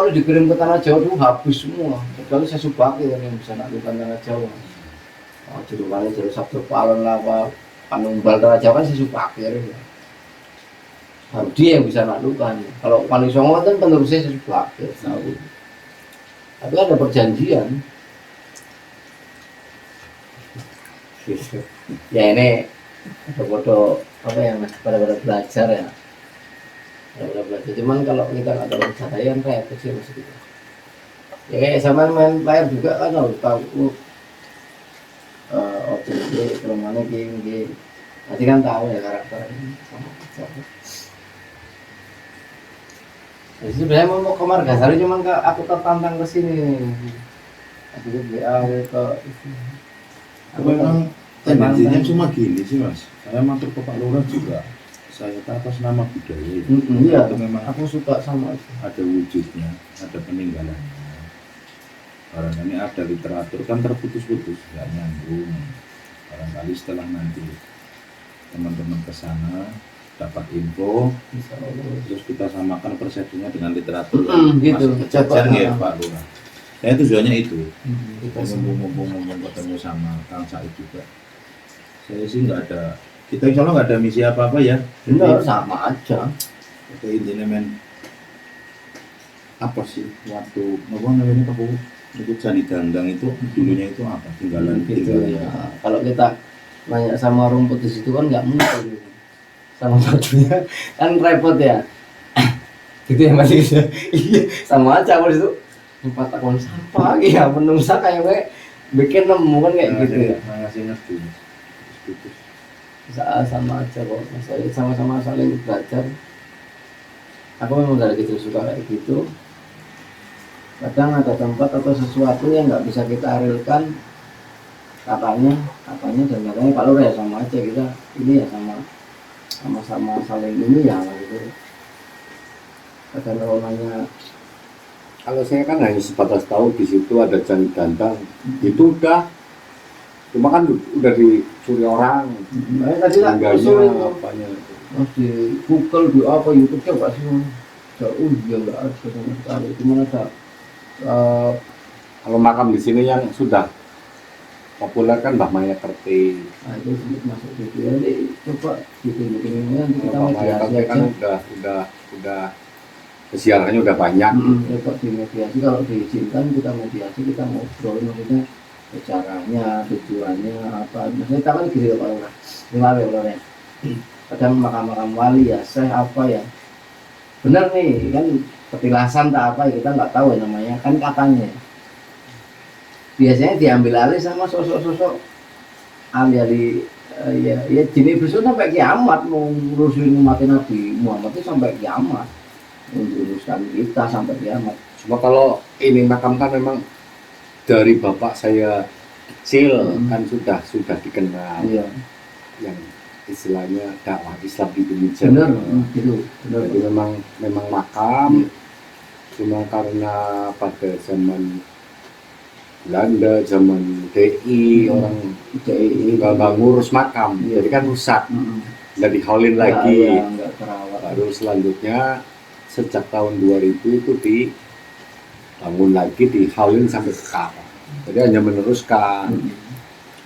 kalau dikirim ke tanah Jawa itu habis semua. Kecuali saya Subaki yang bisa naklukkan tanah Jawa. Jurukannya jadi Sabtu Palon lah, apa Panumbal tanah Jawa kan saya Subaki ya. Baru dia yang bisa naklukkan. Kalau Wali Songo kan penerusnya saya Subaki tahu. Tapi ada perjanjian. Ya ini foto apa ya mas, pada belajar ya. Belajar. Cuman kalau kita nggak tahu cara yang repot sih mas gitu. Ya kayak sama main layar juga kan harus tahu objek kelemahannya gini. Nanti kan tahu ya karakter ini sama aja. Jadi sebenarnya mau ke Margasari cuman aku tertantang ke sini. Aku WA ke aku memang tendensinya cuma gini sih mas, saya matur ke Pak Lurah juga, saya atas nama budaya itu, iya, itu memang aku suka sama itu. Ada wujudnya, ada peninggalannya. Barangkali ada literatur kan terputus-putus, nggak nyambung. Barangkali setelah nanti teman-teman ke sana dapat info, terus kita samakan persepsinya dengan literatur yang gitu. masih kejajar ya Pak Lurah. Saya tujuannya itu, mumpung ketemu sama Kang Said juga. Saya sih nggak ada, kita insya Allah nggak ada misi apa-apa ya. Benar, sama aja. Itu intinya men, apa sih waktu apa namanya Pak Bu? Itu Candi Dandang itu dulunya itu apa? Tinggalan Gitu ya. Kalau kita nanya sama rumput di situ kan nggak mungkin. Sama batunya kan repot ya. Gitu ya Mas. Iya, sama aja aku di situ. Empat akun sampah lagi ya, menungsa kayak gue bikin nemu kan kayak gitu ya. Ngasih ngerti. Sama aja kok, masalah sama-sama saling belajar. Aku memang dari kecil suka kayak gitu. Kadang ada tempat atau sesuatu yang nggak bisa kita realkan, katanya dan katanya kalau ya sama aja kita ini ya sama-sama saling ini ya gitu. Kadang kalau nanya, kalau saya kan hanya sebatas tahu di situ ada Candi Dandang, itu udah, cuma kan udah dicuri orang. Tadi lah Tinggalnya apanya itu. di Google di apa YouTube coba sih, jauh ya nggak ada sama sekali. Cuma ada Kalau makam di sini yang sudah populer kan Mbah Maya Kerti. nah itu masuk gitu ya. Jadi coba bikin nanti kita Mbah Maya mediasi Kerti kan aja. udah kesiarannya udah banyak. Coba di mediasi, kalau diizinkan kita mediasi, kita ngobrol maksudnya caranya, tujuannya apa. Maksudnya kita kan gitu Pak Lurah. Lurah. Kadang makam-makam wali ya, saya apa ya. Benar nih kan petilasan tak apa ya, kita nggak tahu ya namanya kan katanya. Biasanya diambil alih sama sosok-sosok ahli ya jenis besok sampai kiamat, mau ngurusin umat Nabi Muhammad itu sampai kiamat, menjuruskan kita sampai kiamat. Cuma kalau ini makam kan memang dari bapak saya kecil kan sudah dikenal. Iya. Yang istilahnya dakwah Islam di Indonesia. Benar, gitu. Benar. Jadi memang makam. Cuma karena pada zaman Belanda, zaman DI, orang DI nggak ngurus makam, jadi kan rusak, nggak dihaulin lagi. Nggak terawat. Baru selanjutnya sejak tahun 2000 itu dibangun lagi, dihaulin sampai sekarang. Jadi hanya meneruskan,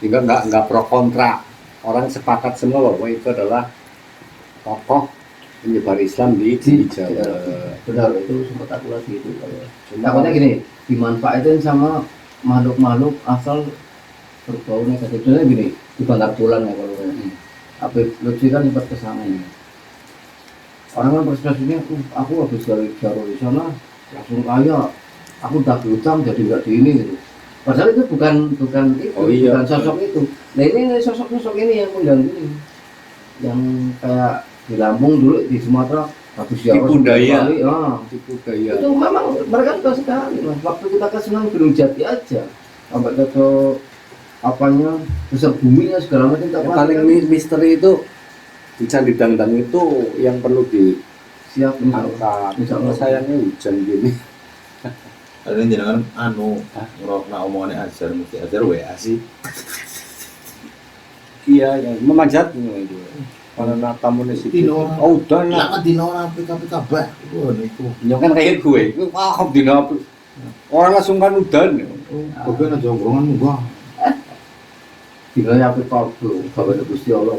sehingga nggak pro kontra. Orang sepakat semua bahwa itu adalah tokoh penyebar Islam di Jawa. Benar, itu sempat aku lagi itu. Takutnya gini, dimanfaatin sama makhluk-makhluk asal berbau negatif. Sebenarnya gini, di Bantar Tulang ya kalau Habib Lutfi kan sempat kesana ini. Orang kan persepsinya, aku habis dari Jawa di sana langsung kaya, aku udah berutang jadi nggak di ini gitu. Padahal itu bukan itu, bukan sosok itu. Nah ini sosok ini yang mengganggu, yang kayak di Lampung dulu, di Sumatera habis tipu daya. Itu memang mereka suka sekali mas. Waktu kita ke Sunan Gunung Jati aja sampai ke apanya besar buminya segala macam. Yang paling misteri itu di Candi Dandang itu yang perlu siapin angkat. Misalnya sayangnya hujan gini. Ada yang jangan ngerokna omongannya Azhar, mesti Azhar WA sih. Iya, yang memanjat gitu. Mana tamu nih sih? Dino. Oh udah Lah lah. kan dino ora PKP kabeh. Iku. Ya kan kayak gue. Itu paham dino apa? Orang langsung kan udah. Kowe nang jonggongan gua. Dinanya aku kau tuh bawa Gusti Allah.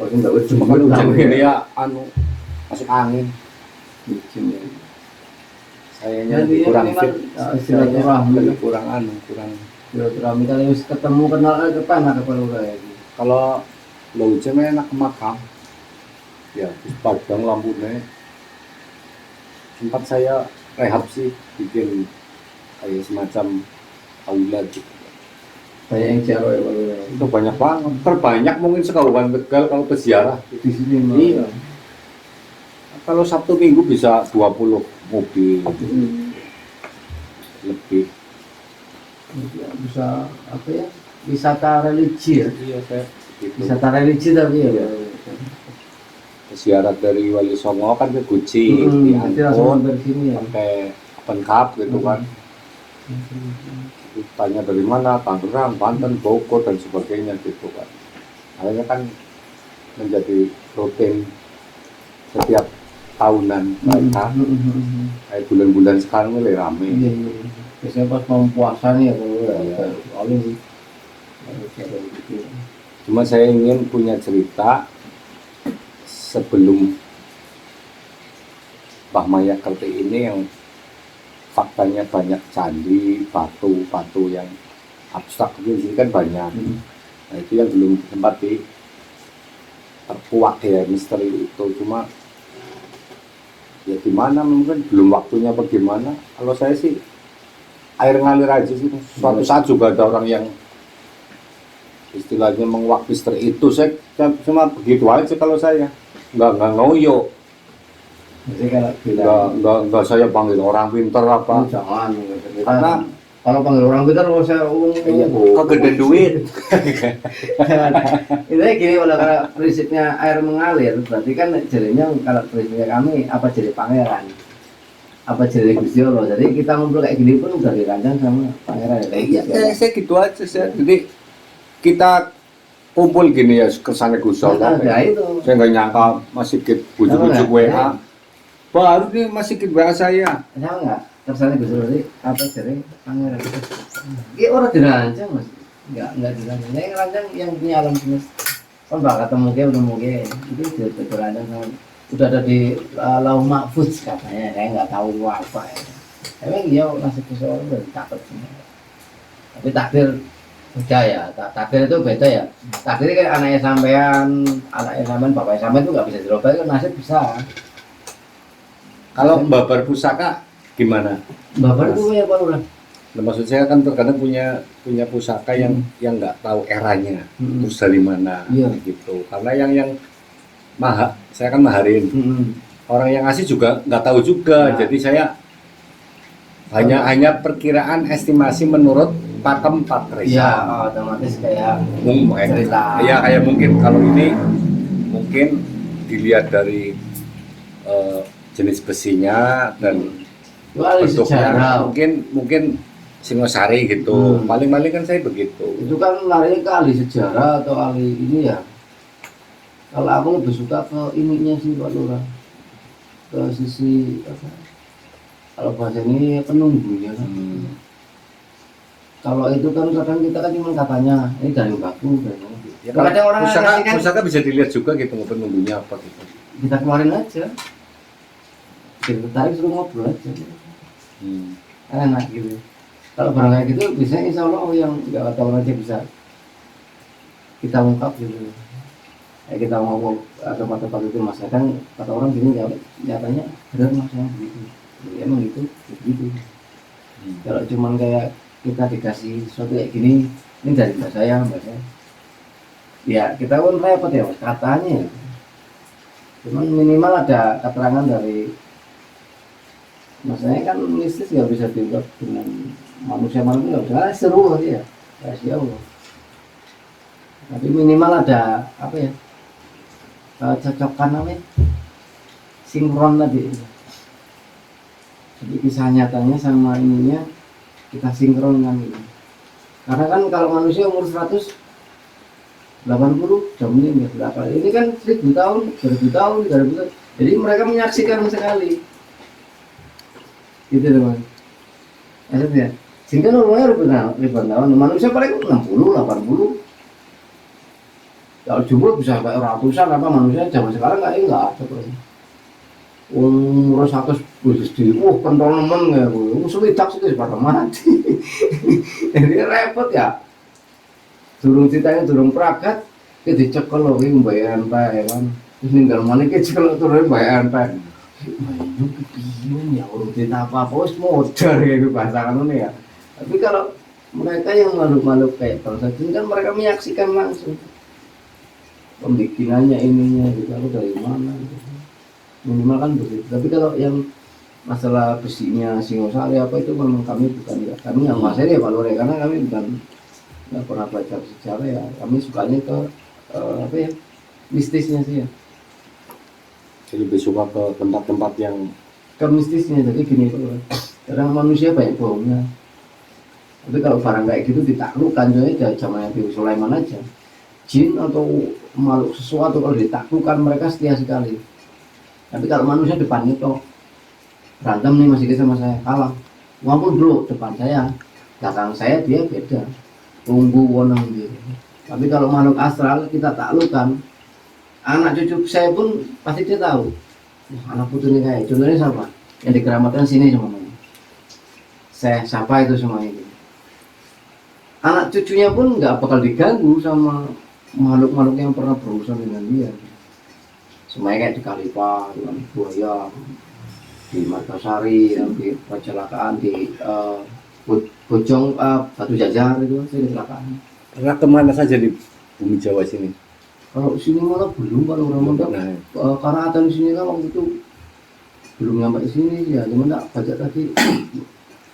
Aku nggak bisa Cuma kan hujan ini ya anu masuk angin. Sayangnya Jadi kurang memang, fit. silaturahmi. Kurang anu, kurang. Silaturahmi kalau harus ketemu kenal ke mana ke Palura ya. Kalau lo hujan enak ke makam. Ya, terus padang lampunya. Sempat saya rehab sih, bikin kayak semacam aula gitu. Banyak yang jaro ya Palura. Itu banyak banget, terbanyak mungkin sekabupaten Tegal kalau peziarah. Di sini mah. Iya. Kalau Sabtu Minggu bisa 20 mobil lebih. Ya, bisa apa ya? Wisata religi ya. Iya, saya gitu. Wisata religi tapi ya. Iya. Ziarah dari Wali Songo kan ke Guci, Nanti langsung diangkut dari sini ya. pakai open cup gitu kan. Tanya dari mana, Tangerang, Banten, Bogor dan sebagainya gitu kan. Akhirnya kan menjadi rutin setiap tahunan mereka. Kayak bulan-bulan sekarang mulai rame. Iya, iya. Biasanya pas mau puasa nih ya Palura ya. Paling Cuma saya ingin punya cerita sebelum Mbah Maya Kerti ini yang faktanya banyak candi, batu yang abstrak itu di sini kan banyak. Nah itu yang belum sempat terkuak ya misteri itu. Cuma ya gimana mungkin belum waktunya apa gimana. Kalau saya sih air ngalir aja sih. Suatu saat juga ada orang yang istilahnya menguak misteri itu. Saya cuma begitu aja kalau saya nggak ngoyo. Jadi kalau bilang Nggak saya panggil orang pinter apa. jangan Karena kalau panggil orang pintar kalau saya iya, kegedean duit. Ini gini kalau prinsipnya air mengalir berarti kan jadinya kalau prinsipnya kami apa jadi pangeran apa jadi Gusti Allah. Jadi kita ngobrol kayak gini pun udah dirancang sama pangeran ya. Iya, saya gitu aja saya. Jadi kita kumpul gini ya kesannya Gusti Allah. Nah, itu. Saya nggak nyangka masih bujuk-bujuk WA. Baru nih masih WA saya. Tahu nggak tersane Gusti Allah apa jadi pangeran itu? Ini orang dirancang mas, nggak dirancang. Yang rancang yang punya alam semesta. Kan bakal ketemu ke udah mau itu dirancang sama udah ada di Lauh Mahfuz katanya. Saya nggak tahu apa ya. Emang dia nasib Gusti Allah udah takut semua. Tapi takdir beda ya, takdir itu beda ya. Takdir kan anaknya sampean, bapaknya sampean itu nggak bisa dirubah, kan nasib bisa. Kalau babar pusaka gimana? Bapak itu punya apa udah? Nah, maksud saya kan terkadang punya pusaka yang nggak tahu eranya, terus dari mana Iya. gitu. Karena yang saya kan maharin. Orang yang ngasih juga nggak tahu juga. Nah. Jadi saya hanya perkiraan estimasi menurut pakem Pak Iya, Reza. otomatis kayak Cerita. Ya kayak mungkin kalau ini mungkin dilihat dari jenis besinya dan itu ahli sejarah. mungkin Singosari gitu. Hmm. Paling-paling kan saya begitu. Itu kan larinya ke ahli sejarah atau ahli ini ya. Kalau aku lebih suka ke ininya sih Pak Lurah. Ke sisi apa? Kalau bahasa ini penunggunya kan. Kalau itu kan kadang kita kan cuma katanya ini dari baku dan Ya, kalau ada orang pusaka, ngasih kan pusaka bisa dilihat juga gitu penunggunya apa gitu. kita keluarin aja. Kita tarik suruh ngobrol aja. Enak gitu. Kalau barang kayak gitu biasanya insya Allah yang nggak tahu aja bisa kita ungkap gitu. Kita ngomong ada tempat itu mas kadang kata orang gini ya nyatanya benar mas yang begitu. Ya, emang gitu begitu. Kalau cuman kayak kita dikasih sesuatu kayak gini ini dari mbak saya ya kita pun repot ya mas katanya. Cuman minimal ada keterangan dari maksudnya kan mistis nggak bisa diungkap dengan manusia nggak bisa seru aja ya rahasia Allah. Tapi minimal ada apa ya cocokan namanya sinkron tadi. Jadi kisah nyatanya sama ininya kita sinkronkan gitu. Karena kan kalau manusia umur 100 80 jam ini nggak berapa. Ini kan 1000 tahun, 2000 tahun, 3000 tahun. Jadi mereka menyaksikan sekali. Gitu teman. Maksudnya, sehingga normalnya ribuan tahun. Manusia paling 60, 80. Kalau jumlah bisa sampai ratusan apa manusia zaman sekarang nggak ada tuh. Umur 100 bulan di, pentol nemen ya, suwidak sih pada mati. Jadi repot ya. Durung ditanya durung pragat, kita dicekel loh, ini bayaran pak ya kan. Terus ninggal mana kita cekel turun bayaran pak. Mayu bingung ya urut apa bos modal gitu bahasa kan ya. Tapi kalau mereka yang makhluk-makhluk kayak bangsa jin kan mereka menyaksikan langsung pembikinannya ininya gitu, aku dari mana gitu. Minimal kan begitu. Tapi kalau yang masalah besinya Singosari apa itu memang kami bukan ya, kami yang masih ya Pak Lore, karena kami bukan nggak pernah belajar sejarah ya, kami sukanya ke apa ya, mistisnya sih ya. Jadi lebih suka ke tempat-tempat yang Ke mistisnya. Jadi gini Pak Lore, kadang manusia banyak bohongnya. Tapi kalau barang kayak gitu ditaklukkan, contohnya zaman Nabi Sulaiman aja, jin atau makhluk sesuatu kalau ditaklukkan mereka setia sekali. Tapi kalau manusia depannya toh berantem nih masih sama saya kalah, walaupun dulu depan saya, belakang saya dia beda, tunggu wonang gitu. Tapi kalau makhluk astral kita taklukkan, anak cucu saya pun pasti dia tahu. Anak putunya kayak, contohnya siapa? Yang dikeramatkan sini semuanya. Saya siapa itu semuanya. Anak cucunya pun nggak bakal diganggu sama makhluk-makhluk yang pernah berurusan dengan dia. Semuanya kayak di Kalipa, di Buaya, di Margasari, di kecelakaan di Bojong Batu Jajar itu saya kecelakaan. pernah kemana saja di bumi Jawa sini? Kalau sini malah belum, kalau orang Mondok karena ada di sini kan waktu itu belum nyampe di sini ya, cuma tak baca tadi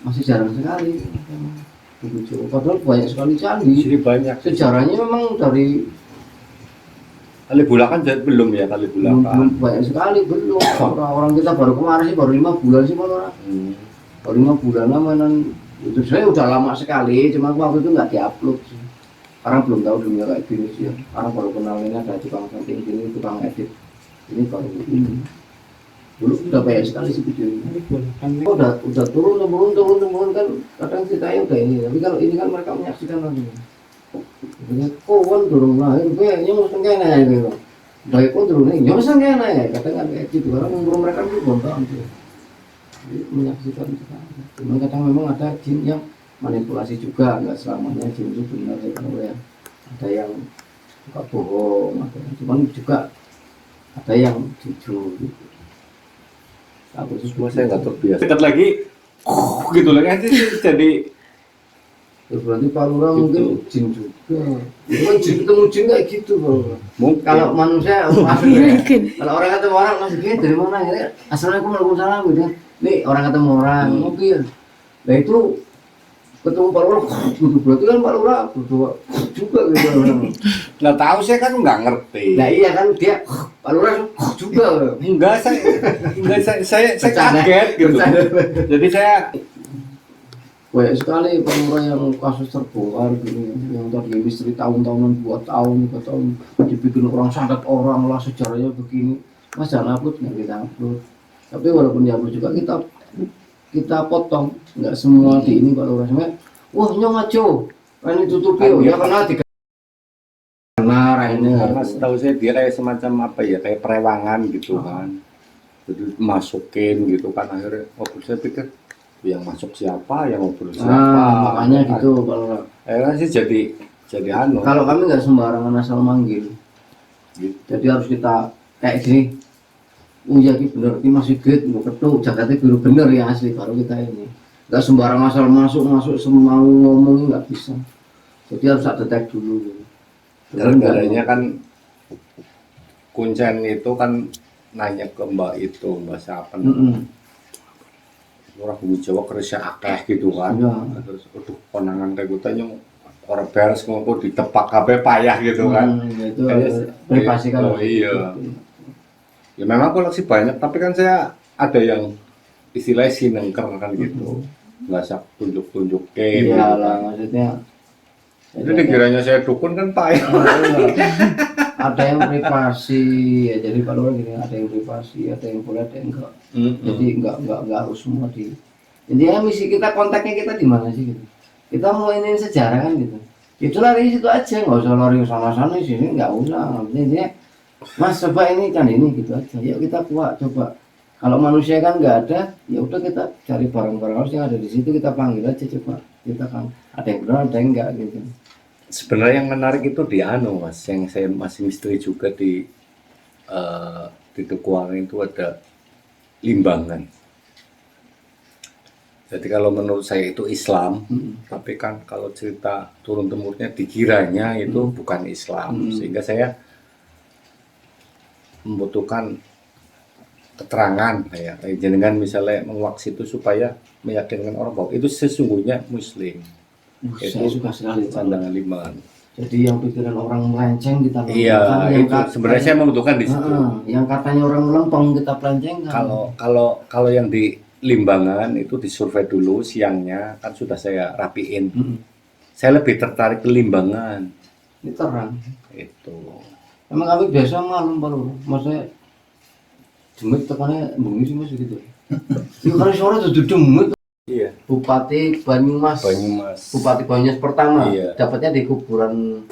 masih jarang sekali. Bumi Jawa padahal banyak sekali Di candi. sini banyak. Sejarahnya memang dari Kalibula kan belum ya, Kalibula belum kan. banyak sekali belum. Orang kita baru kemarin sih baru 5 bulan sih malah. Baru 5 bulan lah mainan itu. Saya udah lama sekali, cuma waktu itu nggak diupload sih. Karena belum tahu dunia kayak gini sih ya. Karena baru kenal ini ada tukang setting gini, tukang edit. Ini baru ini. Dulu udah banyak sekali sih video ini. Udah turun kan kadang ceritanya udah ini. Tapi kalau ini kan mereka menyaksikan langsung. Kawan dorong lahir, kayaknya mau kena gitu. Baik pun turun nih, nyawa kena ya, kadang kayak gitu. Karena umur mereka itu bontang gitu. Jadi menyaksikan sekali. Cuma kadang memang ada jin yang manipulasi juga, nggak selamanya jin itu benar ya. Ada yang suka bohong, ada yang cuman juga ada yang jujur gitu. Aku Semua saya nggak terbiasa. Dekat lagi, gitu lagi jadi. Berarti Pak Lurah Gitu. mungkin jin juga. Itu kan jin ketemu jin kayak gitu Pak Lurah. Mungkin. Kalau manusia masuk ya. Kalau orang ketemu orang masuk dia dari mana ya? Assalamualaikum warahmatullahi wabarakatuh. Nih orang ketemu orang mobil. Nah itu ketemu Pak Lurah gitu. Berarti kan Pak Lurah berdua juga gitu orang. Nggak tahu, saya kan nggak ngerti. Nah iya kan dia Pak Lurah juga. Enggak, saya kaget gitu. Jadi saya Banyak sekali Pak Lurah yang kasus terbongkar gitu, yang tadi misteri tahun-tahunan 2 tahun, 3 tahun dibikin orang santet orang lah sejarahnya begini. Mas jangan upload, nggak kita upload. Tapi walaupun dihapus juga kita potong, nggak semua di ini Pak Lurah. Sebenarnya, wah nyong aja, ini tutupi ya karena karena setahu saya dia kayak semacam apa ya, kayak perewangan gitu kan. Jadi masukin gitu kan, akhirnya saya pikir yang masuk siapa, yang ngobrol siapa, makanya gitu Pak Lurah. Akhirnya sih jadi anu. Kalau kami nggak sembarangan asal manggil, Gitu. jadi harus kita kayak gini. Oh iya bener, ini masih gede, mau ketuk, jaketnya biru bener ya asli, baru kita ini. Nggak sembarang asal masuk semau ngomong nggak bisa. Jadi harus ada tag dulu. Gitu. Gara-garanya kan Kuncen itu kan nanya ke Mbak siapa namanya. Orang bumi Jawa kerja akeh gitu kan. Ya. Terus aduh konangan kayak gue tanya orang beres ngumpul di tepak kabeh payah gitu kan. Itu Kayaknya- privasi kan. Oh, iya. Ya memang koleksi banyak, tapi kan saya ada yang istilahnya sinengker kan gitu. Nggak sak tunjuk-tunjukin. Iya gitu lah, kan. maksudnya Itu dikiranya saya dukun kan Pak. Ada yang privasi ya, jadi kalau orang gini ada yang privasi, ada yang boleh, ada yang enggak. Jadi enggak harus semua di. Intinya misi kita, kontaknya kita di mana sih gitu. Kita mau ini sejarah kan gitu. Itu lari situ aja, nggak usah lari sana sana sini, nggak usah. Intinya Mas coba ini kan ini gitu aja. Yuk kita kuat coba. Kalau manusia kan nggak ada, ya udah kita cari barang-barang harus yang ada di situ, kita panggil aja coba. Kita kan ada yang benar, ada yang enggak gitu. Sebenarnya yang menarik itu di Mas, yang saya masih misteri juga di Tukuang itu ada limbangan. Jadi kalau menurut saya itu Islam, tapi kan kalau cerita turun temurunnya dikiranya itu bukan Islam, sehingga saya membutuhkan keterangan ya, jangan misalnya menguaks itu supaya meyakinkan orang bahwa itu sesungguhnya Muslim. Saya suka sekali Pandangan limbangan. Jadi yang pikiran orang melenceng kita Iya, itu sebenarnya saya membutuhkan di situ. Yang katanya orang lempeng kita pelencengkan. Kalau yang di Limbangan itu disurvei dulu siangnya kan sudah saya rapiin. Saya lebih tertarik ke Limbangan. Ini terang. Itu. Emang kami biasa malam baru, maksudnya demit tekannya bunyi sih mas gitu. Yuk kali sore tuh demit. Iya. Bupati Banyumas. Bupati Banyumas pertama. Iya. Dapatnya di kuburan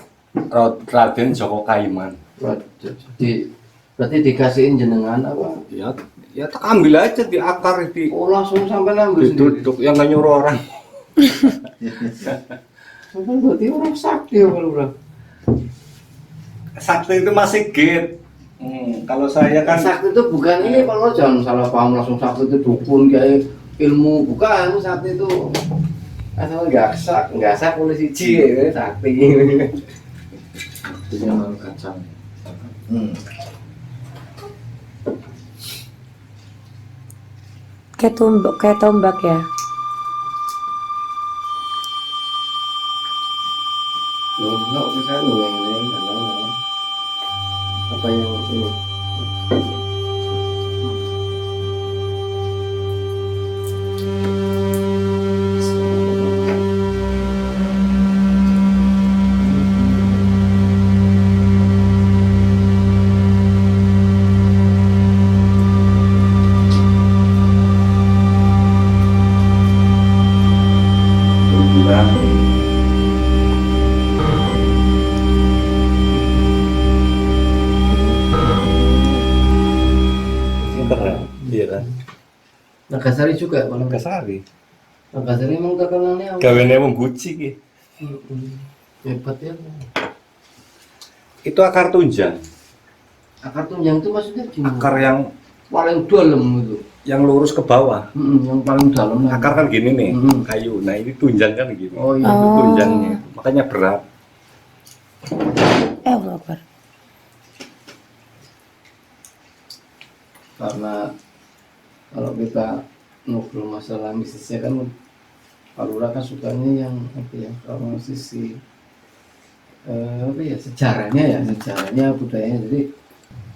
Raden Joko Kaiman. Berarti dikasihin jenengan apa? Ya tak ambil aja di akar di. Oh langsung sampai ngambil sendiri. Duduk yang nggak nyuruh orang. Sampai berarti orang sakti ya kalau orang. Sakti itu masih gate. Kalau saya kan Sakti itu bukan ini kalau jangan salah paham langsung sakti itu dukun kayak ilmu, bukan. Sakti itu asal nggak sak polisi ya sakti. Itu yang kacang. Kayak tombak ya. Nggak bisa nungguin apa yang ini. iya kan. Nagasari juga kalau Kasari. Nagasari emang terkenalnya apa? Gawennya emang Gucci ki. Hebat ya. Itu akar tunjang. Akar tunjang itu maksudnya gimana? Akar yang paling dalam itu. yang lurus ke bawah. Yang paling dalam. Akar kan gini nih, Mm. kayu. Nah ini tunjang kan gini. Oh iya. Itu tunjangnya. Makanya berat. Allah Akbar. Karena kalau kita ngobrol masalah mistisnya kan Pak Lurah kan sukanya yang apa ya, kalau sisi apa ya, sejarahnya budayanya. Jadi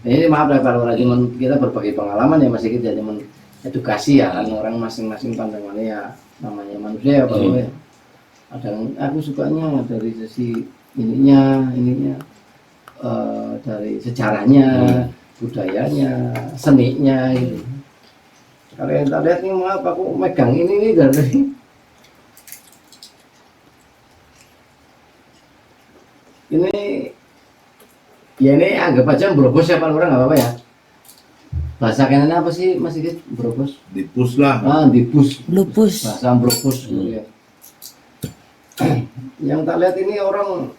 ini maaf ya Pak Lurah, cuman kita berbagi pengalaman ya, masih kita cuman edukasi ya kan, orang masing-masing pandangannya ya, namanya manusia ya Pak Lurah ya. Ada aku sukanya dari sisi ininya dari sejarahnya, budayanya, seninya gitu. Kalau yang tak lihat nih, maaf aku megang ini nih dari ini ya, ini anggap aja brobos ya Pak Lurah, nggak apa-apa ya. Bahasa kenannya apa sih Mas Sigit? Brobos? Dipus lah. Dipus. Lupus. Bahasa brobos gitu ya. Yang tak lihat ini orang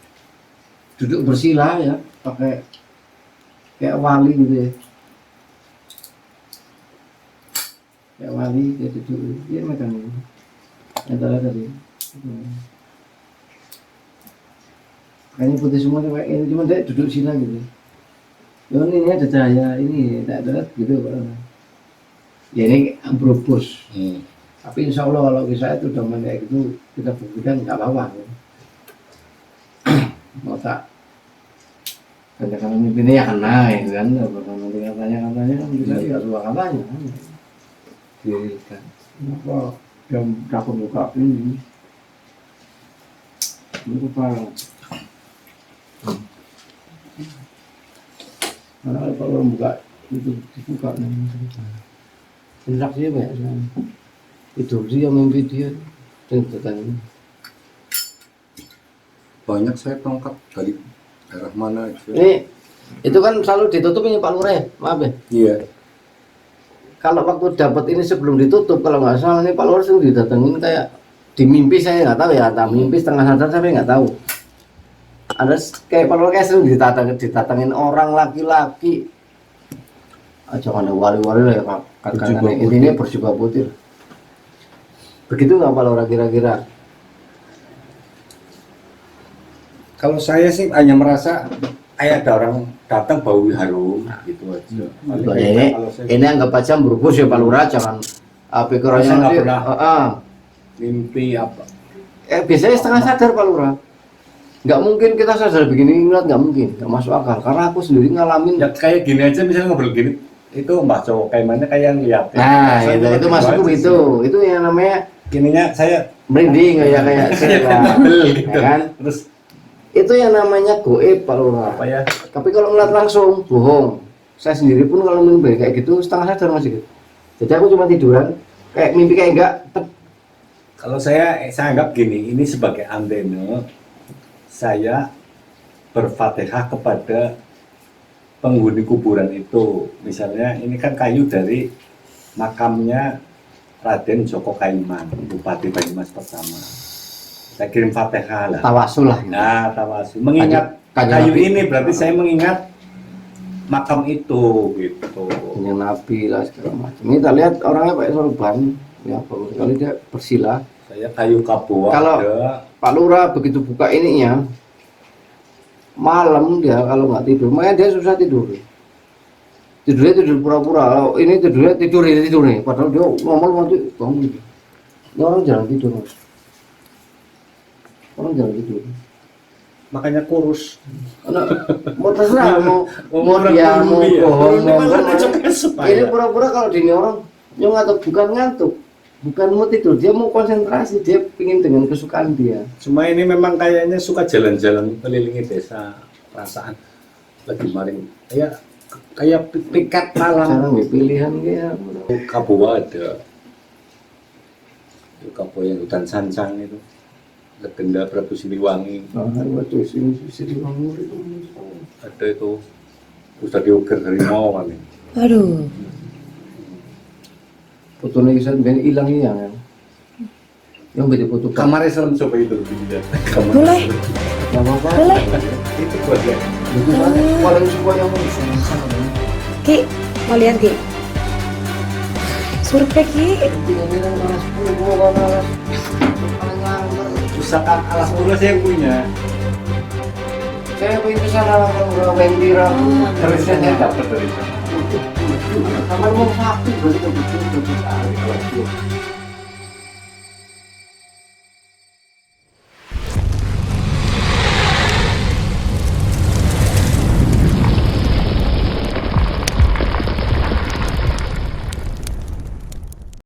duduk bersila ya, pakai kayak wali gitu ya. Kayak wali dia duduk, dia megang ini. Yang tak lihat tadi. Kayaknya putih semua kayak ini, cuma dia duduk sila gitu. Ya ini ada cahaya, ini tak ada gitu Pak. Ya ini brobos. Tapi insya Allah kalau kisah itu udah kayak gitu, kita buktikan nggak apa-apa. Mau tak katakan mimpinnya ya kena gitu kan, nanti katanya kan bisa tidak luar katanya kan. Dirikan. Kenapa yang takut buka ini? Itu parah. Karena kalau orang buka itu dibuka nih. Interaksinya banyak sekali. Itu dia mimpi dia dan tetangga. Banyak saya tongkat dari daerah mana itu. Itu kan selalu ditutup ini Pak Lurah, maaf ya. Iya. Kalau waktu dapat ini sebelum ditutup, kalau nggak salah ini Pak Lurah sering didatengin kayak di mimpi saya nggak tahu ya, entah mimpi setengah sadar saya nggak tahu. Ada kayak Pak Lurah kayak sering didatengin orang laki-laki. Jangan ada wali-wali lah ya kakak intinya berjubah putih. Begitu nggak Pak Lurah kira-kira? Kalau saya sih hanya merasa kayak ada orang datang bau harum gitu aja. Ini anggap aja berbus ya Pak Lurah, jangan pikirannya Saya nggak nanti. pernah. Mimpi apa? Biasanya setengah sadar Pak Lurah. Nggak mungkin kita sadar begini ngeliat, nggak mungkin, nggak masuk akal. Karena aku sendiri ngalamin. Ya kayak gini aja misalnya ngobrol gini, itu Mbak Cowok kayak mana kayak yang lihat. Nah, itu masukku itu. Itu yang namanya Gininya saya merinding kayak gitu. ya kan? Terus Itu yang namanya goib Pak Lurah. apa ya? Tapi kalau ngeliat langsung bohong. Saya sendiri pun kalau mimpi kayak gitu setengah sadar masih gitu. Jadi aku cuma tiduran kayak mimpi kayak enggak. Kalau saya anggap gini, ini sebagai antena saya berfatihah kepada penghuni kuburan itu. Misalnya ini kan kayu dari makamnya Raden Joko Kaiman, Bupati Banyumas pertama. Saya kirim fatihah lah. Tawasul lah. Nah, tawasul. Mengingat Kanjeng kayu Nabi. ini berarti saya mengingat makam itu gitu. Punya Nabi lah segala macam. Ini kita lihat orangnya pakai sorban. Ya bagus sekali dia bersila. Saya kayu kapoa Kalau ada. Pak Lurah begitu buka ininya malam dia kalau nggak tidur, makanya dia susah tidur. Tidurnya tidur pura-pura. Kalau ini tidurnya tidur nih. Padahal dia ngomong nanti bangun. Ini orang jarang tidur mas. Orang jarang tidur. Makanya kurus. Mau terserah mau dia mau bohong mau ini pura-pura kalau di ini orang yang bukan ngantuk, bukan mau tidur, dia mau konsentrasi, dia pingin dengan kesukaan dia. Cuma ini memang kayaknya suka jalan-jalan kelilingi desa, perasaan lagi maring kayak piket malam. Sekarang pilihan dia. Kapoa ada. Itu Kapoa yang hutan sancang itu. Legenda Prabu Siliwangi. Waduh sini bangun itu. Ada itu. Terus diukir harimau kan. Aduh. Fotonya bisa ben hilang ya kan. Yang beda foto Kamarnya serem coba itu dilihat. Boleh. Enggak apa-apa. Boleh. Itu buat dia. Itu kan paling suka yang Ki, mau lihat Ki? Survei Ki. Pusaka alas mula saya punya. Saya pengen ke sana kalau Wendira Terusnya saya dapat dari sana. kamar mau sakit berarti betul betul sekali kalau itu.